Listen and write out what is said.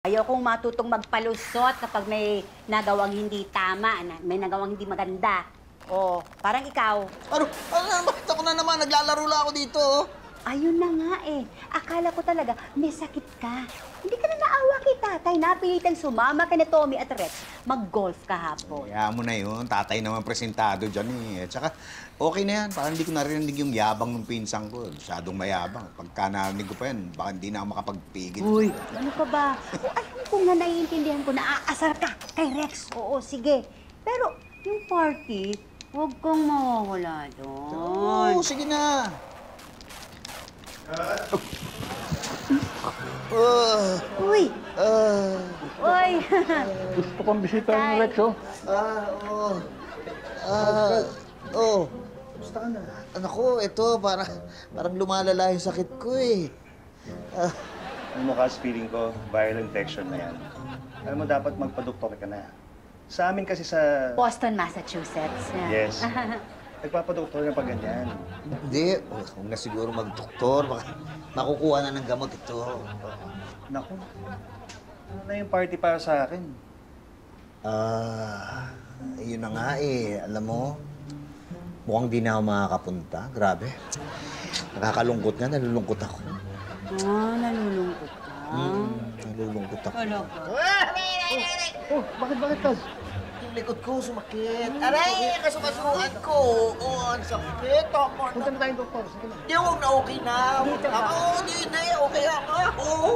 Ayokong matutong magpalusot kapag may nagawang hindi tama, may nagawang hindi maganda. O, parang ikaw. Ano? Bakit ako na naman? Naglalaro lang ako dito, oh. Ayun na nga eh. Akala ko talaga may sakit ka. Hindi ka na naawa kay tatay. Napilitan sumama ka ni Tommy at Rex. Mag-golf kahapon. Kaya mo na yun. Tatay naman presentado dyan eh. At saka, okay na yan. Parang hindi ko narinig yung yabang ng pinsang ko. Masyadong mayabang. Pagka narinig ko pa yan, baka hindi na ako makapagpigil. Uy, ano ka ba? O, alam ko nga naiintindihan ko na aasar ka kay Rex. Oo, sige. Pero yung party, huwag kang mawawala doon. Oo, sige na. Uy! Uy! Gusto kong bisita ng Rex, oh. Gusto ka na? Anak ko, ito, parang lumalala yung sakit ko eh. Ang mukha feeling ko, viral infection na yan. Alam mo, dapat magpa-doktor ka na. Sa amin kasi sa... Boston, Massachusetts. Yes. Nagpapadoktor na pag ganyan. Hindi, huwag na siguro mag-doktor. Baka makukuha na ng gamot ito. Naku, ano na yung party para sa akin? Yun na nga eh. Alam mo, mukhang di na ako makakapunta. Grabe. Nakakalungkot nga, nalulungkot ako. Nalulungkot ka? Nalulungkot ako. Oh, bakit, Taz? Yung likod ko sumakit. Aray, kasukasuhan ko. Oo, ang sakit. Punta na tayong doktor. Sige na. Di, huwag na okay na. Dito ba? Oo, di na. Okay ako. Oo.